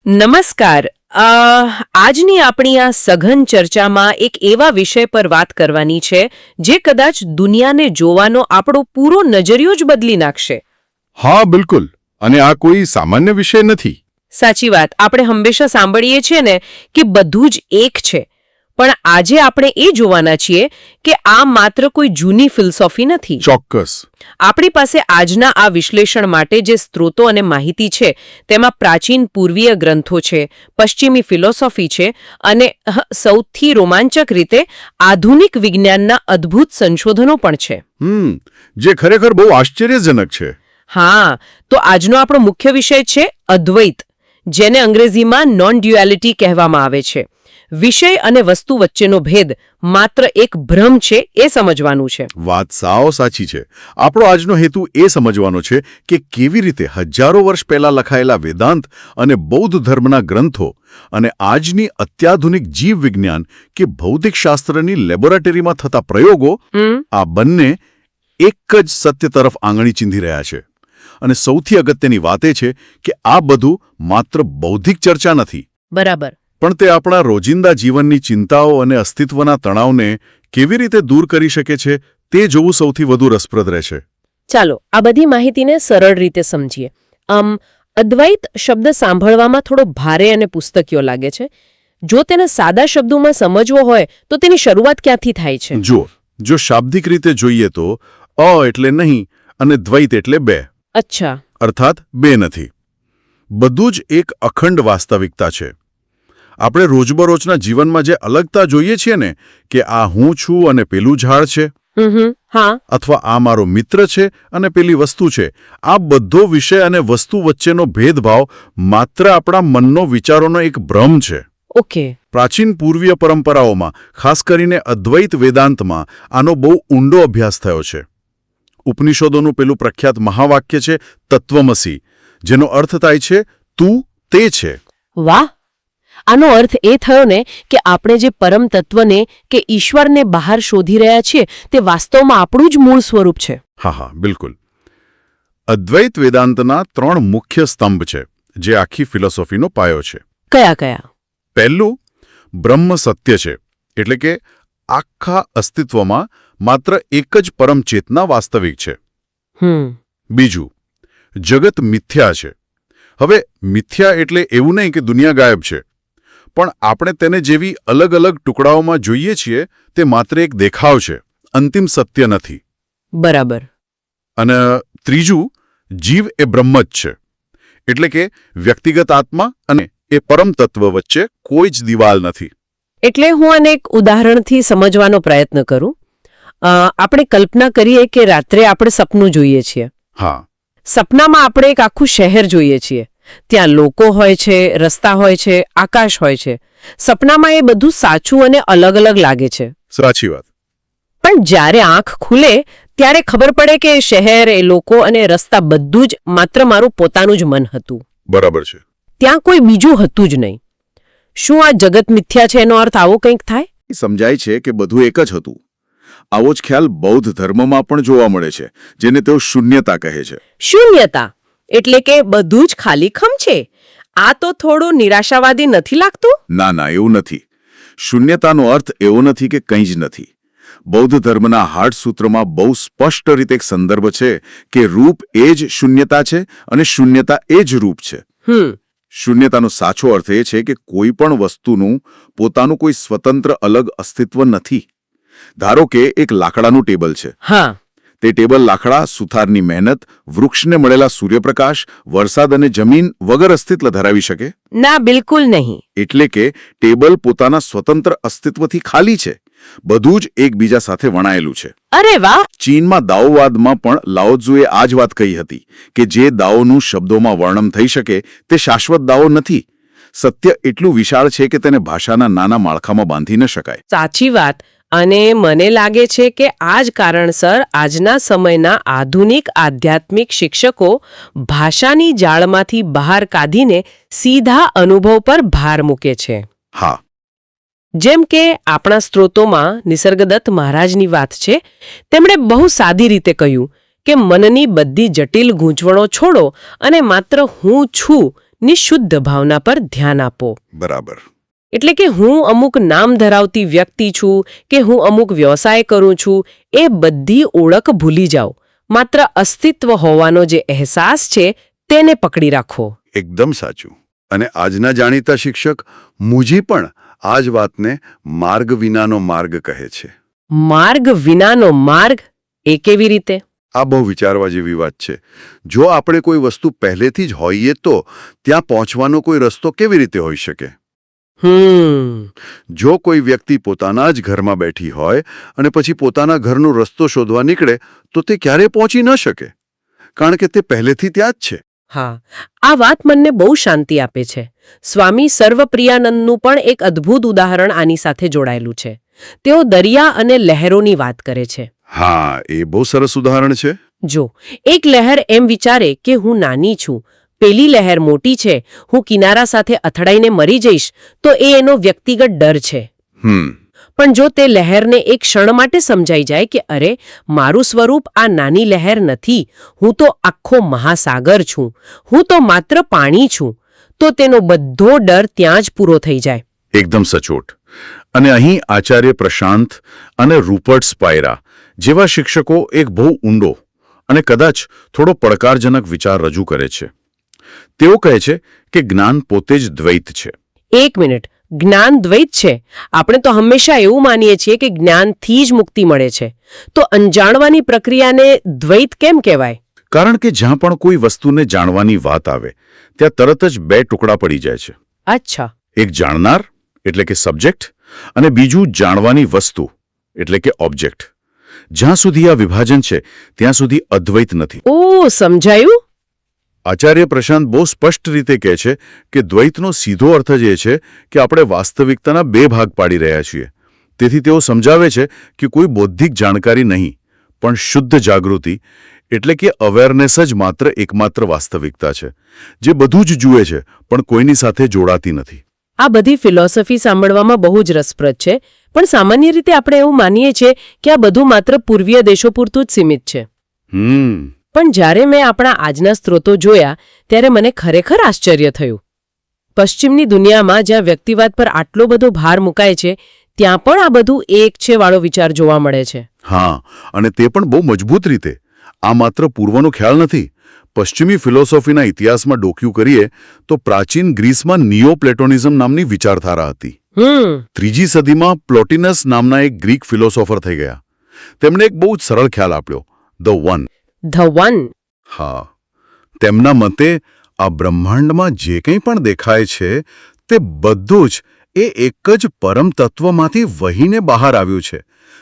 નમસ્કાર. આજની આપણી આ સઘન ચર્ચામાં એક એવા વિષય પર વાત કરવાની છે જે કદાચ દુનિયાને જોવાનો આપણો પૂરો નજરિયો જ બદલી નાખશે. હા, બિલકુલ. અને આ કોઈ સામાન્ય વિષય નથી. સાચી વાત. આપણે હંમેશા સાંભળીએ છીએ ને કે બધું જ એક છે, પણ આજે આપણે એ જોવાના છીએ કે આ માત્ર કોઈ જૂની ફિલસોફી નથી. ચોક્કસ. આપણી પાસે આજના આ વિશ્લેષણ માટે જે સ્ત્રોતો અને માહિતી છે તેમાં પ્રાચીન પૂર્વીય ગ્રંથો છે, પશ્ચિમી ફિલોસોફી છે અને સૌથી રોમાંચક રીતે આધુનિક વિજ્ઞાનના અદ્ભુત સંશોધનો પણ છે. જે ખરેખર બહુ આશ્ચર્યજનક છે. હા, તો આજનો આપણો મુખ્ય વિષય છે અદ્વૈત, જેને અંગ્રેજીમાં નોન ડ્યુઆલિટી કહેવામાં આવે છે. વિષય અને વસ્તુ વચ્ચેનો ભેદ માત્ર એક ભ્રમ છે એ સમજવાનું છે. વાત સાવ સાચી છે. આપણો આજનો હેતુ એ સમજવાનો છે કે કેવી રીતે હજારો વર્ષ પહેલા લખાયેલા વેદાંત અને બૌદ્ધ ધર્મના ગ્રંથો અને આજની અત્યાધુનિક જીવ વિજ્ઞાન કે ભૌતિકશાસ્ત્રની લેબોરેટરીમાં થતા પ્રયોગો આ બંને એક જ સત્ય તરફ આંગળી ચીંધી રહ્યા છે. અને સૌથી અગત્યની વાત એ છે કે આ બધું માત્ર બૌદ્ધિક ચર્ચા નથી. બરાબર. પણ તે આપણા રોજિંદા જીવનની ચિંતાઓ અને અસ્તિત્વના તણાવને કેવી રીતે દૂર કરી શકે છે તે જોવું સૌથી વધુ રસપ્રદ રહેશે. ચાલો આ બધી માહિતીને સરળ રીતે સમજીએ. અદ્વૈત શબ્દ સાંભળવામાં થોડો ભારે અને પુસ્તકીયો લાગે છે. જો તેને સાદા શબ્દોમાં સમજવો હોય તો તેની શરૂઆત ક્યાંથી થાય છે? જો શાબ્દિક રીતે જોઈએ તો અ એટલે નહીં અને દ્વૈત એટલે બે. અચ્છા. અર્થાત બે નથી. બધું જ એક અખંડ વાસ્તવિકતા છે. આપણે રોજબરોજના જીવનમાં જે અલગતા જોઈએ છીએ ને કે આ હું છું અને પેલું ઝાડ છે, અથવા આ મારો મિત્ર છે અને પેલી વસ્તુ છે, આ બધો વિષય અને વસ્તુ વચ્ચેનો ભેદભાવ માત્ર આપણા મનનો વિચારોનો એક ભ્રમ છે. ઓકે. પ્રાચીન પૂર્વીય પરંપરાઓમાં, ખાસ કરીને અદ્વૈત વેદાંતમાં આનો બહુ ઊંડો અભ્યાસ થયો છે. ઉપનિષદોનું પેલું પ્રખ્યાત મહાવાક્ય છે તત્વમસી, જેનો અર્થ થાય છે તું તે છે. વાહ! આનો અર્થ એ થયો ને કે આપણે જે પરમ તત્વને કે ઈશ્વરને બહાર શોધી રહ્યા છીએ તે વાસ્તવમાં આપણું જ મૂળ સ્વરૂપ છે. હા, બિલકુલ. અદ્વૈત વેદાંતના 3 મુખ્ય સ્તંભ છે જે આખી ફિલોસોફીનો પાયો છે. કયા કયા? પહેલું બ્રહ્મ સત્ય છે, એટલે કે આખા અસ્તિત્વમાં માત્ર એક જ પરમ ચેતના વાસ્તવિક છે. બીજું જગત મિથ્યા છે. હવે મિથ્યા એટલે એવું નહીં કે દુનિયા ગાયબ છે, પણ આપણે તેને જેવી અલગ અલગ ટુકડાઓમાં જોઈએ છીએ તે માત્ર એક દેખાવ છે, અંતિમ સત્ય નથી. બરાબર. અને ત્રીજું જીવ એ બ્રહ્મ જ છે, એટલે કે વ્યક્તિગત આત્મા અને એ પરમ તત્વ વચ્ચે કોઈ જ દિવાલ નથી. એટલે હું આને એક ઉદાહરણથી સમજવાનો પ્રયત્ન કરું. આપણે કલ્પના કરીએ કે રાત્રે આપણે સપનું જોઈએ છીએ. હા. સપનામાં આપણે એક આખું શહેર જોઈએ છીએ. ત્યાં લોકો હોય છે, રસ્તા હોય છે, આકાશ હોય છે. સપનામાં એ બધું સાચું અને અલગ અલગ લાગે છે. સાચી વાત. પણ જ્યારે આંખ ખુલે ત્યારે ખબર પડે કે શહેર, એ લોકો અને રસ્તા બધું જ માત્ર મારું પોતાનું જ મન હતું. બરાબર છે. ત્યાં કોઈ બીજું હતું જ નહીં. શું આ જગત મિથ્યા છે એનો અર્થ આવો કંઈક થાય? સમજાય છે કે બધું એક જ હતું. આવો જ ખ્યાલ બૌદ્ધ ધર્મમાં પણ જોવા મળે છે, જેને તેઓ શૂન્યતા કહે છે. શૂન્યતા એટલે કે બધું જ ખાલીખમ છે. આ તો થોડું નિરાશાવાદી નથી લાગતું? ના, એવું નથી. શૂન્યતાનો અર્થ એવો નથી કે કંઈ જ નથી. બૌદ્ધ ધર્મના હાર્ડ સૂત્રમાં બહુ સ્પષ્ટ રીતે એક સંદર્ભ છે કે રૂપ એ જ શૂન્યતા છે અને શૂન્યતા એ જ રૂપ છે. શૂન્યતાનો સાચો અર્થ એ છે કે કોઈ પણ વસ્તુનું પોતાનું કોઈ સ્વતંત્ર અલગ અસ્તિત્વ નથી. ધારો કે એક લાકડાનું ટેબલ છે. તે ટેબલ લાકડા, સુથારની મહેનત, વૃક્ષને મળેલા સૂર્યપ્રકાશ, વરસાદ અને જમીન વગર અસ્તિત્વ ધરાવી શકે? ના, બિલકુલ નહીં. એટલે કે ટેબલ પોતાના સ્વતંત્ર અસ્તિત્વથી ખાલી છે. બધું જ એકબીજા સાથે વણાયેલું છે. અરે વાહ! ચીનમાં દાઓવાદમાં પણ લાઓત્ઝુએ આ જ વાત કહી હતી કે જે દાઓનું શબ્દોમાં વર્ણન થઈ શકે તે શાશ્વત દાઓ નથી. સત્ય એટલું વિશાળ છે કે તેને ભાષાના નાના માળખામાં બાંધી ન શકાય. સાચી વાત. અને મને લાગે છે કે આ જ કારણસર આજના સમયના આધુનિક આધ્યાત્મિક શિક્ષકો ભાષાની જાળમાંથી બહાર કાઢીને સીધા અનુભવ પર ભાર મૂકે છે. હા. જેમ કે આપણા સ્ત્રોતોમાં નિસર્ગદત્ત મહારાજની વાત છે. તેમણે બહુ સાદી રીતે કહ્યું કે મનની બધી જટિલ ગૂંચવણો છોડો અને માત્ર હું છું ની શુદ્ધ ભાવના પર ધ્યાન આપો. બરાબર. એટલે કે હું અમુક નામ ધરાવતી વ્યક્તિ છું કે હું અમુક વ્યવસાય કરું છું એ બધી ઓળખ ભૂલી જાઓ. માત્ર અસ્તિત્વ હોવાનો જે અહેસાસ છે તેને પકડી રાખો. એકદમ સાચું. અને આજના જાણીતા શિક્ષક મુજી પણ આ જ વાતને માર્ગ વિનાનો માર્ગ કહે છે. માર્ગ વિનાનો માર્ગ એ કેવી રીતે? આ બહુ વિચારવા જેવી વાત છે. જો આપણે કોઈ વસ્તુ પહેલેથી જ હોઈએ તો ત્યાં પહોંચવાનો કોઈ રસ્તો કેવી રીતે હોઈ શકે? જો કોઈ વ્યક્તિ પોતાના જ ઘરમાં બેઠી હોય અને પછી પોતાના ઘરનો રસ્તો શોધવા નીકળે તો તે ક્યારેય પહોંચી ન શકે, કારણ કે તે પહેલેથી ત્યાં જ છે. હા, આ વાત મને બહુ શાંતિ આપે છે. સ્વામી સર્વપ્રિયાનંદનું પણ એક અદ્ભુત ઉદાહરણ આની સાથે જોડાયેલું છે. તેઓ દરિયા અને લહેરોની વાત કરે છે. હા, એ બહુ સરસ ઉદાહરણ છે. જો એક લહેર એમ વિચારે કે હું નાની છું, પેલી લહેર મોટી છે, હું કિનારા સાથે અથડાઈને મરી જઈશ, તો એ એનો વ્યક્તિગત ડર છે. પણ જો તે લહેરને એક ક્ષણ માટે સમજાઈ જાય કે અરે, મારું સ્વરૂપ આ નાની લહેર નથી, હું તો આખો મહાસાગર છું, હું તો માત્ર પાણી છું, તો તેનો બધો ડર ત્યાં જ પૂરો થઈ જાય. એકદમ સચોટ. અને અહીં આચાર્ય પ્રશાંત અને રૂપર્ટ સ્પાયરા જેવા શિક્ષકો એક બહુ ઊંડો અને કદાચ થોડો પડકારજનક વિચાર રજૂ કરે છે. તેઓ કહે છે કે જ્ઞાન પોતે જ દ્વૈત છે. એક મિનિટ, જ્ઞાન દ્વૈત છે? આપણે તો હંમેશા એવું માનીએ છીએ કે જ્ઞાનથી જ મુક્તિ મળે છે. તો અનજાણવાની પ્રક્રિયાને દ્વૈત કેમ કહેવાય? કારણ કે જ્યાં પણ કોઈ વસ્તુને જાણવાની વાત આવે ત્યાં તરત જ બે ટુકડા પડી જાય છે. અચ્છા. એક જાણનાર એટલે કે સબ્જેક્ટ અને બીજું જાણવાની વસ્તુ એટલે કે ઓબ્જેક્ટ. જ્યાં સુધી આ વિભાજન છે ત્યાં સુધી અદ્વૈત નથી. ઓ, સમજાયું? આચાર્ય પ્રશાંત બહુ સ્પષ્ટ રીતે કહે છે કે દ્વૈતનો સીધો અર્થ જ એ છે કે આપણે વાસ્તવિકતાના બે ભાગ પાડી રહ્યા છીએ. તેથી તેઓ સમજાવે છે કે કોઈ બૌદ્ધિક જાણકારી નહીં, પણ શુદ્ધ જાગૃતિ એટલે કે અવેરનેસ જ માત્ર એકમાત્ર વાસ્તવિકતા છે, જે બધું જ જુએ છે પણ કોઈની સાથે જોડાતી નથી. આ બધી ફિલોસોફી સાંભળવામાં બહુ જ રસપ્રદ છે, પણ સામાન્ય રીતે આપણે એવું માનીએ છીએ કે આ બધું માત્ર પૂર્વીય દેશો પૂરતું જ સીમિત છે. પણ જ્યારે મેં આપણા આજના સ્ત્રોતો જોયા ત્યારે મને ખરેખર આશ્ચર્ય થયું. પશ્ચિમની દુનિયામાં જ્યાં વ્યક્તિવાદ પર આટલો બધો ભાર મુકાય છે ત્યાં પણ આ બધું એક છે વાળો વિચાર જોવા મળે છે. હા, અને તે પણ બહુ મજબૂત રીતે. આ માત્ર પૂર્વનો ખ્યાલ નથી. પશ્ચિમી ફિલોસોફીના ઇતિહાસમાં ડોક્યું કરીએ તો પ્રાચીન ગ્રીસમાં નિયોપ્લેટોનિઝમ નામની વિચારધારા હતી. 3જી સદીમાં પ્લોટિનસ નામના એક ગ્રીક ફિલોસોફર થઈ ગયા. તેમણે એક બહુ જ સરળ ખ્યાલ આપ્યો, ધ વન. The one? હા. તેમના મતે આ બ્રહ્માંડમાં જે કંઈ પણ દેખાય છે તે બધું જ એ એક જ પરમ તત્વમાંથી વહીને બહાર આવ્યું છે.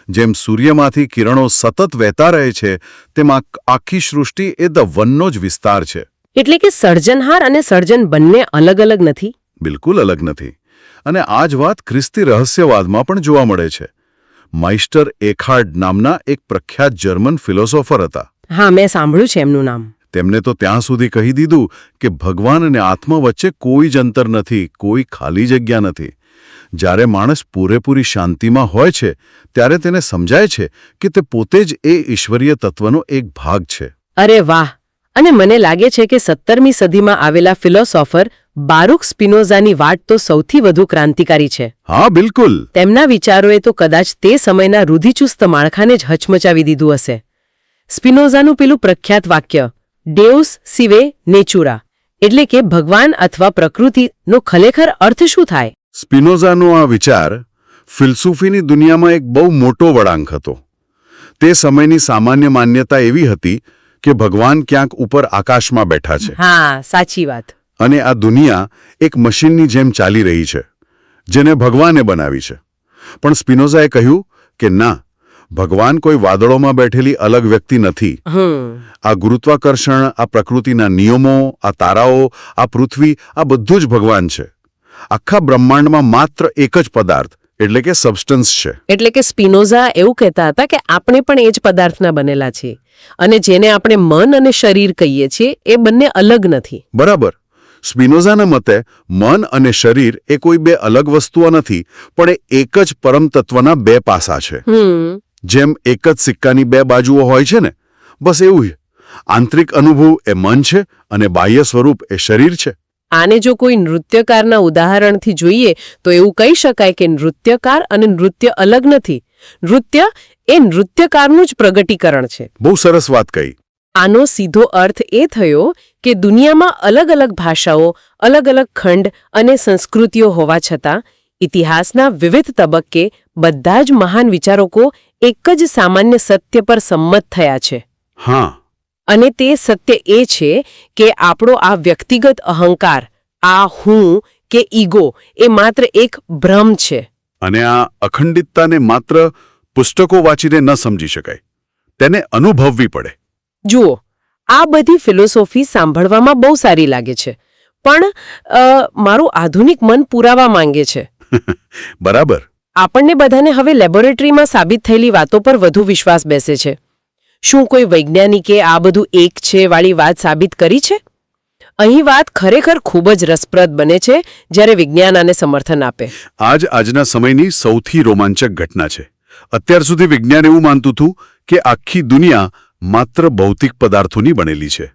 જેમ સૂર્યમાંથી કિરણો સતત વહેતા રહે છે તેમ આખી સૃષ્ટિ એ ધ વનનો જ વિસ્તાર છે. એટલે કે સર્જનહાર અને સર્જન બંને અલગ અલગ નથી? બિલકુલ અલગ નથી. અને આ જ વાત ખ્રિસ્તી રહસ્યવાદમાં પણ જોવા મળે છે. માઇસ્ટર એખાર્ડ નામના એક પ્રખ્યાત જર્મન ફિલોસોફર હતા. હા, મેં સાંભળ્યું છે એમનું નામ. તેમને તો ત્યાં સુધી કહી દીધું કે ભગવાન અને આત્મા વચ્ચે કોઈ જ અંતર નથી, કોઈ ખાલી જગ્યા નથી. જ્યારે માણસ પૂરેપૂરી શાંતિમાં હોય છે ત્યારે તેને સમજાય છે કે તે પોતે જ એ ઈશ્વરીય તત્વનો એક ભાગ છે. અરે વાહ! અને મને લાગે છે કે 17મી સદીમાં આવેલા ફિલોસોફર બારુક સ્પિનોઝાની વાત તો સૌથી વધુ ક્રાંતિકારી છે. હા, બિલકુલ. તેમના વિચારોએ તો કદાચ તે સમયના રૂઢિચુસ્ત માળખાને જ હચમચાવી દીધું હશે. સ્પિનોઝાનું પેલું પ્રખ્યાત વાક્ય ડેઉસ સિવે નેચુરા એટલે કે ભગવાન અથવા પ્રકૃતિનો ખરેખર અર્થ શું થાય? સ્પિનોઝાનો આ વિચાર ફિલસૂફીની દુનિયામાં એક બહુ મોટો વળાંક હતો. તે સમયની સામાન્ય માન્યતા એવી હતી કે ભગવાન ક્યાંક ઉપર આકાશમાં બેઠા છે. હા, સાચી વાત. અને આ દુનિયા એક મશીનની જેમ ચાલી રહી છે, જેને ભગવાને બનાવી છે. પણ સ્પિનોઝાએ કહ્યું કે ના, ભગવાન કોઈ વાદળોમાં બેઠેલી અલગ વ્યક્તિ નથી. આ ગુરુત્વાકર્ષણ, આ પ્રકૃતિના નિયમો, આ તારાઓ, આ પૃથ્વી, આ બધું જ ભગવાન છે. આખા બ્રહ્માંડમાં માત્ર એક જ પદાર્થ એટલે કે સબસ્ટન્સ છે. એટલે કે સ્પિનોઝા એવું કહેતા હતા કે આપણે પણ એ જ પદાર્થના બનેલા છીએ અને જેને આપણે મન અને શરીર કહીએ છીએ એ બંને અલગ નથી. બરાબર. સ્પિનોઝાના મતે મન અને શરીર એ કોઈ બે અલગ વસ્તુઓ નથી, પણ એ એક જ પરમ તત્વના બે પાસા છે. જેમ એક જ સિક્કાની બે બાજુઓ હોય છે ને, બસ એવું જ. આંતરિક અનુભવ એ મન છે અને બાહ્ય સ્વરૂપ એ શરીર છે. આને જો કોઈ નૃત્યકારના ઉદાહરણથી જોઈએ તો એવું કહી શકાય કે નૃત્યકાર અને નૃત્ય અલગ નથી. નૃત્ય એ નૃત્યકારનું જ પ્રગટીકરણ છે. બહુ સરસ વાત કહી. આનો સીધો અર્થ એ થયો કે દુનિયામાં અલગ અલગ ભાષાઓ, અલગ અલગ ખંડ અને સંસ્કૃતિઓ હોવા છતાં ઇતિહાસના વિવિધ તબક્કે બધા જ મહાન વિચારકો એક જ સામાન્ય સત્ય પર સંમત થયા છે. હા. અને તે સત્ય એ છે કે આપણો આ વ્યક્તિગત અહંકાર, આ હું કે ઈગો એ માત્ર એક ભ્રમ છે. અને આ અખંડિતતાને માત્ર પુસ્તકો વાંચીને ન સમજી શકાય, તેને અનુભવવી પડે. જુઓ, આ બધી ફિલોસોફી સાંભળવામાં બહુ સારી લાગે છે, પણ મારું આધુનિક મન પુરાવા માંગે છે. બરાબર. આપણને બધાને હવે લેબોરેટરીમાં સાબિત થયેલી વાતો પર વધુ વિશ્વાસ બેસે છે. શું કોઈ વૈજ્ઞાનિકે આ બધું એક છે વાળી વાત સાબિત કરી છે? અહીં વાત ખરેખર ખૂબ જ રસપ્રદ બને છે જ્યારે વિજ્ઞાન આને સમર્થન આપે. આજના સમયની સૌથી રોમાંચક ઘટના છે. અત્યાર સુધી વિજ્ઞાન એવું માનતું હતું કે આખી દુનિયા માત્ર ભૌતિક પદાર્થોની બનેલી છે.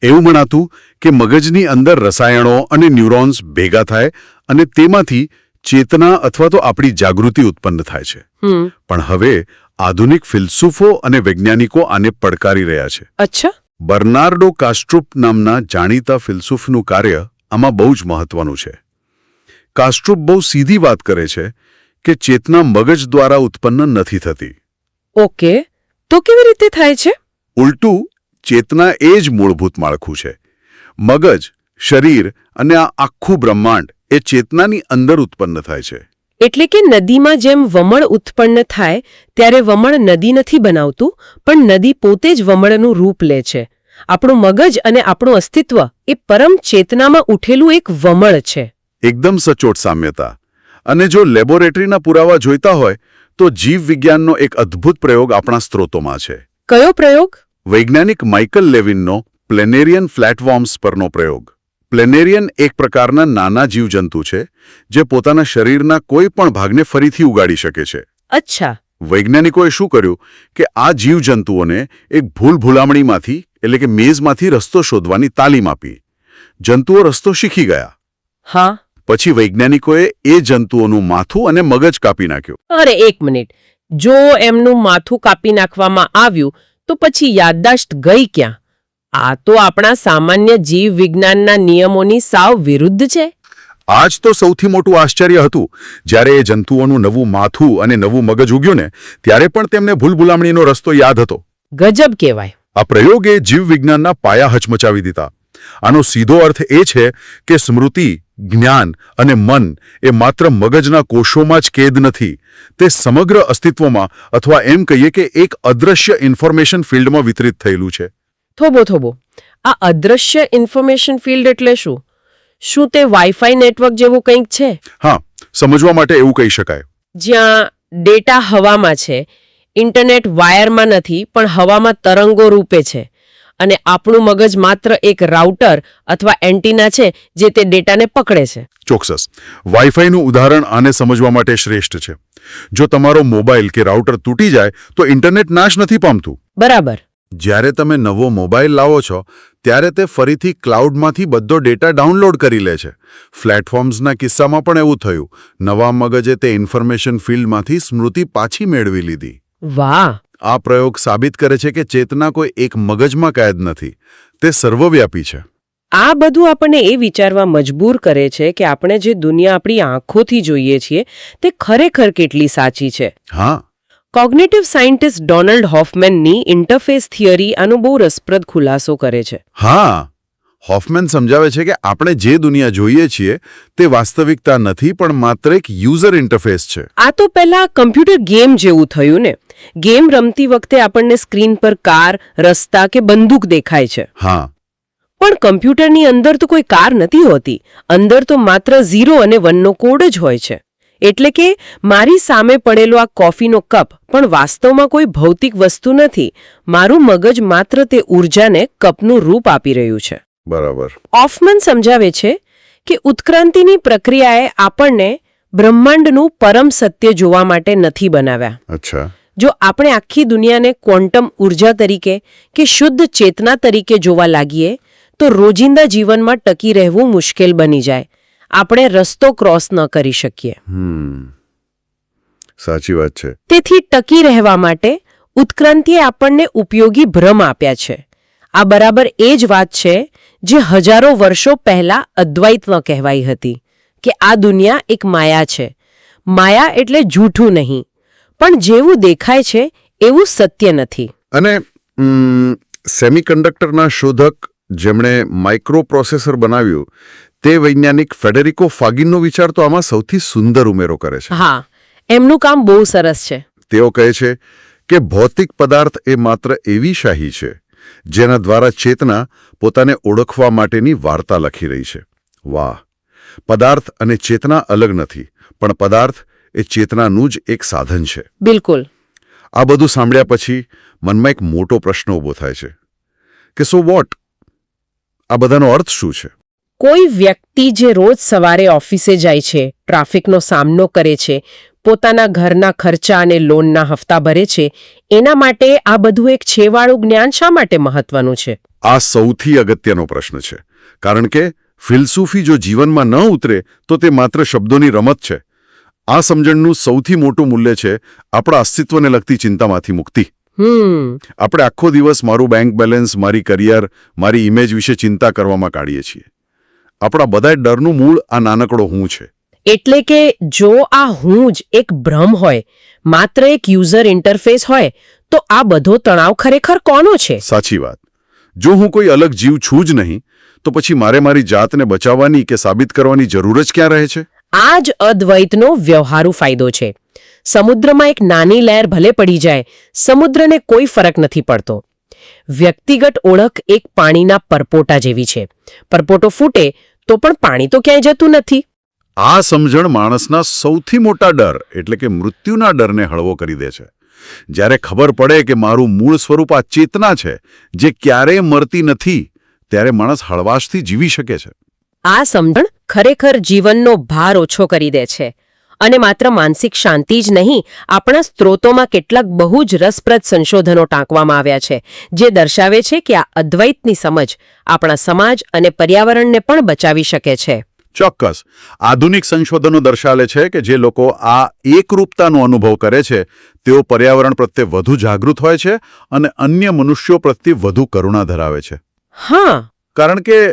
એવું મનાતું કે મગજની અંદર રસાયણો અને ન્યુરોન્સ ભેગા થાય અને તેમાંથી ચેતના અથવા તો આપણી જાગૃતિ ઉત્પન્ન થાય છે. પણ હવે આધુનિક ફિલસૂફો અને વૈજ્ઞાનિકો આને પડકારી રહ્યા છે. અચ્છા. બર્નાર્ડો કાસ્ટ્રુપ નામના જાણીતા ફિલસૂફનું કાર્ય આમાં બહુ જ મહત્વનું છે. કાસ્ટ્રુપ બહુ સીધી વાત કરે છે કે ચેતના મગજ દ્વારા ઉત્પન્ન નથી થતી. ઓકે, તો કેવી રીતે થાય છે? ઉલટું, ચેતના એ જ મૂળભૂત માળખું છે. મગજ, શરીર અને આ આખું બ્રહ્માંડ એ ચેતનાની અંદર ઉત્પન્ન થાય છે. એટલે કે નદીમાં જેમ વમળ ઉત્પન્ન થાય ત્યારે વમળ નદી નથી બનાવતું, પણ નદી પોતે જ વમળનું રૂપ લે છે. આપણું મગજ અને આપણું અસ્તિત્વ એ પરમ ચેતનામાં ઉઠેલું એક વમળ છે. એકદમ સચોટ સામ્યતા. અને જો લેબોરેટરીના પુરાવા જોઈતા હોય તો જીવવિજ્ઞાનનો એક અદ્ભુત પ્રયોગ આપણા સ્ત્રોતોમાં છે. કયો પ્રયોગ? વૈજ્ઞાનિક માઇકલ લેવિનનો પ્લેનેરિયન ફ્લેટવોર્મ્સ પરનો પ્રયોગ. પ્લેનેરિયન એક પ્રકારના નાના જીવજંતુ છે જે પોતાના શરીરના કોઈ પણ ભાગને ફરીથી ઉગાડી શકે છે. અચ્છા. વૈજ્ઞાનિકોએ શું કર્યું કે આ જીવજંતુઓને એક ભૂલભુલામણીમાંથી એટલે કે મેઝમાંથી રસ્તો શોધવાની તાલીમ આપી. જંતુઓ રસ્તો શીખી ગયા. હા. પછી વૈજ્ઞાનિકોએ એ જંતુઓનું માથું અને મગજ કાપી નાખ્યું. અરે એક મિનિટ, જો એમનું માથું કાપી નાખવામાં આવ્યું તો પછી યાદદાશ્ત ગઈ ક્યાં? આ તો આપણા સામાન્ય જીવ વિજ્ઞાનના નિયમોની સાવ વિરુદ્ધ છે. આ જ તો સૌથી મોટું આશ્ચર્ય હતું. જ્યારે એ જંતુઓનું નવું માથું અને નવું મગજ ઉગ્યું ને ત્યારે પણ તેમને ભૂલભુલામણીનો રસ્તો યાદ હતો. ગજબ કહેવાય. આ પ્રયોગે જીવવિજ્ઞાનના પાયા હચમચાવી દીધા. આનો સીધો અર્થ એ છે કે સ્મૃતિ, જ્ઞાન અને મન એ માત્ર મગજના કોષોમાં જ કેદ નથી. તે સમગ્ર અસ્તિત્વમાં અથવા એમ કહીએ કે એક અદૃશ્ય ઇન્ફોર્મેશન ફિલ્ડમાં વિતરિત થયેલું છે. થોભો, આ અદૃશ્ય ઇન્ફોર્મેશન ફિલ્ડ એટલે શું? શું તે વાઈફાઈ નેટવર્ક જેવું કંઈક છે? હા, સમજવા માટે એવું કહી શકાય. જ્યાં ડેટા હવામાં છે, ઇન્ટરનેટ વાયરમાં નથી પણ હવામાં તરંગો રૂપે છે, અને આપણું મગજ માત્ર એક રાઉટર અથવા એન્ટીના છે જે તે ડેટાને પકડે છે. ચોક્કસ. વાઈફાઈનું ઉદાહરણ આને સમજવા માટે શ્રેષ્ઠ છે. જો તમારો મોબાઈલ કે રાઉટર તૂટી જાય તો ઇન્ટરનેટ નાશ નથી પામતું. બરાબર. જ્યારે તમે નવો મોબાઈલ લાવો છો ત્યારે તે ફરીથી ક્લાઉડમાંથી બધો ડેટા ડાઉનલોડ કરી લે છે. પ્લેટફોર્મ્સના કિસ્સામાં પણ એવું થયું. નવા મગજે તે ઇન્ફોર્મેશન ફિલ્ડમાંથી સ્મૃતિ પાછી મેળવી લીધી. વાહ. આ પ્રયોગ સાબિત કરે છે કે ચેતના કોઈ એક મગજમાં કેદ નથી, તે સર્વવ્યાપી છે. આ બધું આપણને એ વિચારવા મજબૂર કરે છે કે આપણે જે દુનિયા આપણી આંખોથી જોઈએ છીએ તે ખરેખર કેટલી સાચી છે. હા. કોગ્નિટિવ સાયન્ટિસ્ટ ડોનાલ્ડ હોફમેનની ઇન્ટરફેસ થિયરી આનો બહુ રસપ્રદ ખુલાસો કરે છે. હા, હોફમેન સમજાવે છે કે આપણે જે દુનિયા જોઈએ છીએ તે વાસ્તવિકતા નથી પણ માત્ર એક યુઝર ઇન્ટરફેસ છે. આ તો પહેલા કમ્પ્યુટર ગેમ જેવું થયું ને. ગેમ રમતી વખતે આપણને સ્ક્રીન પર કાર, રસ્તા કે બંદૂક દેખાય છે. હા, પણ કમ્પ્યુટરની અંદર તો કોઈ કાર નથી હોતી. અંદર તો માત્ર 0 અને 1નો કોડ જ હોય છે. એટલે કે મારી સામે પડેલો આ કોફીનો કપ પણ વાસ્તવમાં કોઈ ભૌતિક વસ્તુ નથી. મારું મગજ માત્ર તે ઊર્જાને કપનું રૂપ આપી રહ્યું છે. બરાબર. હોફમન સમજાવે છે કે ઉત્ક્રાંતિની પ્રક્રિયાએ આપણને બ્રહ્માંડનું પરમ સત્ય જોવા માટે નથી બનાવ્યા. અચ્છા. જો આપણે આખી દુનિયાને ક્વોન્ટમ ઊર્જા તરીકે કે શુદ્ધ ચેતના તરીકે જોવા લાગીએ તો રોજિંદા જીવનમાં ટકી રહેવું મુશ્કેલ બની જાય. આપણે રસ્તો ક્રોસ ન કરી શકીએ. સાચી વાત છે. તેથી ટકી રહેવા માટે ઉત્ક્રાંતિએ આપણને ઉપયોગી ભ્રમ આપ્યા છે. આ બરાબર એ જ વાત છે જે હજારો વર્ષો પહેલા અદ્વૈતમાં કહેવાઈ હતી કે આ દુનિયા એક માયા છે. માયા એટલે જૂઠું નહીં, પણ જેવું દેખાય છે એવું સત્ય નથી. અને સેમિકન્ડક્ટરના શોધક જેમણે માઇક્રોપ્રોસેસર બનાવ્યું તે વૈજ્ઞાનિક ફેડેરિકો ફાગિનનો વિચાર તો આમાં સૌથી સુંદર ઉમેરો કરે છે. હા, એમનું કામ બહુ સરસ છે. તેઓ કહે છે કે ભૌતિક પદાર્થ એ માત્ર એવી શાહી છે જેના દ્વારા ચેતના પોતાને ઓળખવા માટેની વાર્તા લખી રહી છે. વાહ! પદાર્થ અને ચેતના અલગ નથી, પણ પદાર્થ એ ચેતનાનું જ એક સાધન છે. બિલકુલ. આ બધું સાંભળ્યા પછી મનમાં એક મોટો પ્રશ્ન ઊભો થાય છે કે સો વોટ? આ બધાનો અર્થ શું છે? કોઈ વ્યક્તિ જે રોજ સવારે ઓફિસે જાય છે, ટ્રાફિકનો સામનો કરે છે, પોતાના ઘરના ખર્ચા અને લોનના હપ્તા ભરે છે, એના માટે આ બધું એક છેવાળું જ્ઞાન શા માટે મહત્વનું છે? આ સૌથી અગત્યનો પ્રશ્ન છે, કારણ કે ફિલસૂફી જો જીવનમાં ન ઉતરે તો તે માત્ર શબ્દોની રમત છે. આ સમજણનું સૌથી મોટું મૂલ્ય છે આપણા અસ્તિત્વને લગતી ચિંતામાંથી મુક્તિ. આપણે આખો દિવસ મારું બેંક બેલેન્સ, મારી કરિયર, મારી ઇમેજ વિશે ચિંતા કરવામાં કાઢીએ છીએ. આપણા બધા ડરનું મૂળ આ નાનકડો હું છે. એટલે કે જો આ હું જ એક ભ્રમ હોય, માત્ર એક યુઝર ઇન્ટરફેસ હોય, તો આ બધો તણાવ ખરેખર કોનો છે? સાચી વાત. જો હું કોઈ અલગ જીવ છું જ નહીં, તો પછી મારે મારી જાતને બચાવવાની કે સાબિત કરવાની જરૂર જ ક્યાં રહે છે? આ જ અદ્વૈતનો વ્યવહારુ ફાયદો છે. સમુદ્રમાં એક નાની લહેર ભલે પડી જાય, સમુદ્રને કોઈ ફરક નથી પડતો. વ્યક્તિગત ઓળખ એક પાણીના પરપોટા જેવી છે. પરપોટો ફૂટે તો પણ પાણી તો ક્યાંય જતું નથી. આ સમજણ માણસના સૌથી મોટા ડર એટલે કે મૃત્યુના ડરને હળવો કરી દે છે. જ્યારે ખબર પડે કે મારું મૂળ સ્વરૂપ આ ચેતના છે જે ક્યારેય મરતી નથી, ત્યારે માણસ હળવાશથી જીવી શકે છે. આ સમજણ ખરેખર જીવનનો ભાર ઓછો કરી દે છે. અને માત્ર માનસિક શાંતિ જ નહીં, આપણા સ્ત્રોતોમાં કેટલાક બહુ જ રસપ્રદ સંશોધનો ટાંકવામાં આવ્યા છે જે દર્શાવે છે કે આ અદ્વૈતની સમજ આપણા સમાજ અને પર્યાવરણને પણ બચાવી શકે છે. ચોક્કસ. આધુનિક સંશોધનો દર્શાવે છે કે જે લોકો આ એકરૂપતાનો અનુભવ કરે છે તેઓ પર્યાવરણ પ્રત્યે વધુ જાગૃત હોય છે અને અન્ય મનુષ્યો પ્રત્યે વધુ કરુણા ધરાવે છે. હા, કારણ કે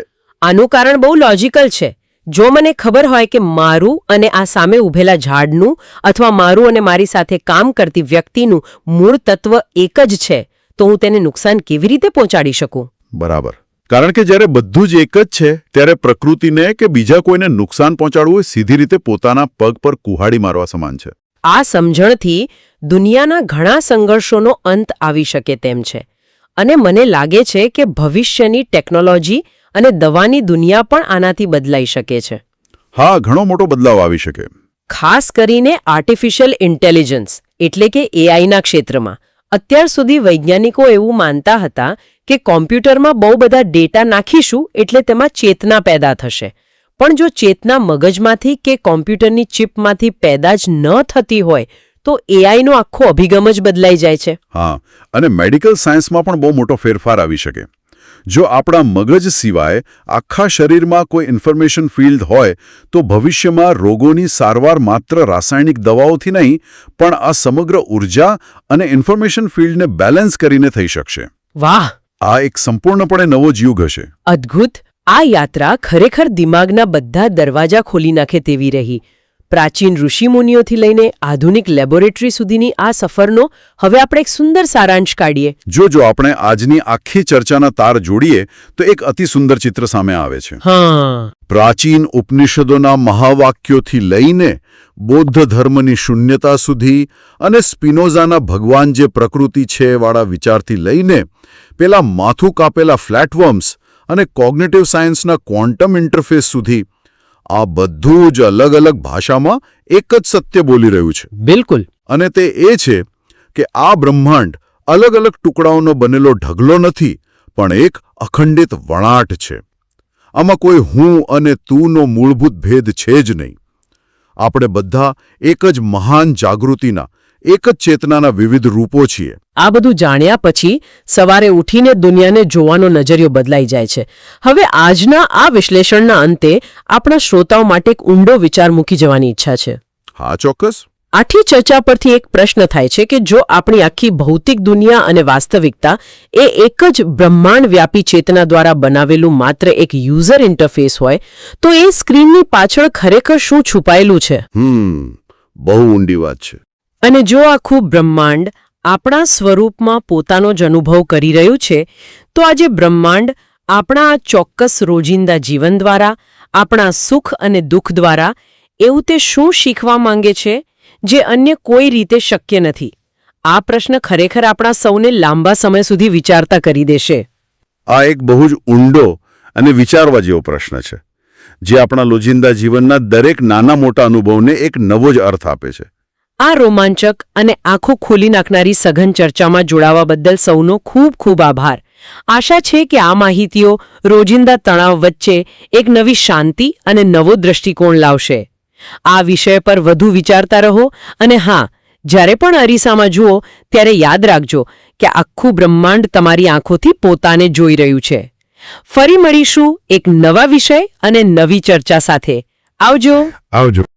આનું કારણ બહુ લોજિકલ છે. જો મને ખબર હોય કે મારું અને આ સામે ઊભેલા ઝાડનું અથવા મારું અને મારી સાથે કામ કરતી વ્યક્તિનું મૂળ તત્વ એક જ છે, તો હું તેને નુકસાન કેવી રીતે પહોંચાડી શકું? બરાબર. કારણ કે જ્યારે બધું જ એક જ છે ત્યારે પ્રકૃતિને કે બીજા કોઈને નુકસાન પહોંચાડવું એ સીધી રીતે પોતાના પગ પર કુહાડી મારવા સમાન છે. આ સમજણથી દુનિયાના ઘણા સંઘર્ષોનો અંત આવી શકે તેમ છે. અને મને લાગે છે કે ભવિષ્યની ટેકનોલોજી અને દવાની દુનિયા પણ આનાથી બદલાઈ શકે છે. હા, ઘણો મોટો બદલાવ આવી શકે. ખાસ કરીને આર્ટિફિશિયલ ઇન્ટેલિજન્સ એટલે કે એઆઈના ક્ષેત્રમાં. અત્યાર સુધી વૈજ્ઞાનિકો એવું માનતા હતા કે કોમ્પ્યુટરમાં બહુ બધા ડેટા નાખીશું એટલે તેમાં ચેતના પેદા થશે. પણ જો ચેતના મગજમાંથી કે કોમ્પ્યુટરની ચિપમાંથી પેદા જ ન થતી હોય તો એઆઈનો આખો અભિગમ જ બદલાઈ જાય છે. હા, અને મેડિકલ સાયન્સમાં પણ બહુ મોટો ફેરફાર આવી શકે. જો આપણા મગજ સિવાય આખા શરીરમાં કોઈ ઇન્ફોર્મેશન ફિલ્ડ હોય તો ભવિષ્યમાં રોગોની સારવાર માત્ર રાસાયણિક દવાઓથી નહીં પણ આ સમગ્ર ઉર્જા અને ઇન્ફોર્મેશન ફિલ્ડને બેલેન્સ કરીને થઈ શકશે. વાહ! આ એક સંપૂર્ણપણે નવો જ યુગ હશે. અદ્ભુત. આ યાત્રા ખરેખર દિમાગના બધા દરવાજા ખોલી નાખે તેવી રહી. પ્રાચીન ઋષિમુનિઓથી લઈને આધુનિક લેબોરેટરી સુધીની આ સફરનો હવે આપણે એક સુંદર સારાંશ કાઢીએ. જો આપણે આજની આખી ચર્ચાના તાર જોડીએ તો એક અતિ સુંદર ચિત્ર સામે આવે છે. હા, પ્રાચીન ઉપનિષદોના મહાવાક્યોથી લઈને બૌદ્ધ ધર્મની શૂન્યતા સુધી અને સ્પિનોઝાના ભગવાન જે પ્રકૃતિ છે વાળા વિચારથી લઈને પેલા માથું કાપેલા ફ્લેટવર્મ્સ અને કોગ્નિટિવ સાયન્સના ક્વોન્ટમ ઇન્ટરફેસ સુધી આ બધું જ અલગ અલગ ભાષામાં એક જ સત્ય બોલી રહ્યું છે. બિલકુલ. અને તે એ છે કે આ બ્રહ્માંડ અલગ અલગ ટુકડાઓનો બનેલો ઢગલો નથી પણ એક અખંડિત વણાટ છે. આમાં કોઈ હું અને તુંનો મૂળભૂત ભેદ છે જ નહીં. આપણે બધા એક જ મહાન જાગૃતિના, એક જ ચેતનાના વિવિધ રૂપો છીએ. આ બધું જાણ્યા પછી સવારે ઉઠીને દુનિયાને જોવાનો નજરિયો બદલાઈ જાય છે. હવે આજના આ વિશ્લેષણના અંતે આપણા શ્રોતાઓ માટે એક ઊંડો વિચાર મૂકી જવાની ઈચ્છા છે. હા, ચોક્કસ. આથી ચર્ચા પરથી એક પ્રશ્ન થાય છે કે જો આપણી આખી ભૌતિક દુનિયા અને વાસ્તવિકતા એ એક જ બ્રહ્માંડ વ્યાપી ચેતના દ્વારા બનાવેલું માત્ર એક યુઝર ઇન્ટરફેસ હોય તો એ સ્ક્રીનની પાછળ ખરેખર શું છુપાયેલું છે? બહુ ઊંડી વાત છે. અને જો આખું બ્રહ્માંડ આપણા સ્વરૂપમાં પોતાનો જ અનુભવ કરી રહ્યું છે તો આજે બ્રહ્માંડ આપણા આ ચોક્કસ રોજિંદા જીવન દ્વારા, આપણા સુખ અને દુઃખ દ્વારા એવું તે શું શીખવા માંગે છે જે અન્ય કોઈ રીતે શક્ય નથી? આ પ્રશ્ન ખરેખર આપણા સૌને લાંબા સમય સુધી વિચારતા કરી દેશે. આ એક બહુ જ ઊંડો અને વિચારવા જેવો પ્રશ્ન છે, જે આપણા રોજિંદા જીવનના દરેક નાના મોટા અનુભવને એક નવો જ અર્થ આપે છે. આ રોમાંચક અને આંખો ખોલી નાખનારી સઘન ચર્ચામાં જોડાવા બદલ સૌનો ખૂબ ખૂબ આભાર. આશા છે કે આ માહિતીઓ રોજિંદા તણાવ વચ્ચે એક નવી શાંતિ અને નવો દૃષ્ટિકોણ લાવશે. આ વિષય પર વધુ વિચારતા રહો અને હા, જ્યારે પણ અરીસામાં જુઓ ત્યારે યાદ રાખજો કે આખું બ્રહ્માંડ તમારી આંખોથી પોતાને જોઈ રહ્યું છે. ફરી મળીશું એક નવા વિષય અને નવી ચર્ચા સાથે. આવજો. આવજો.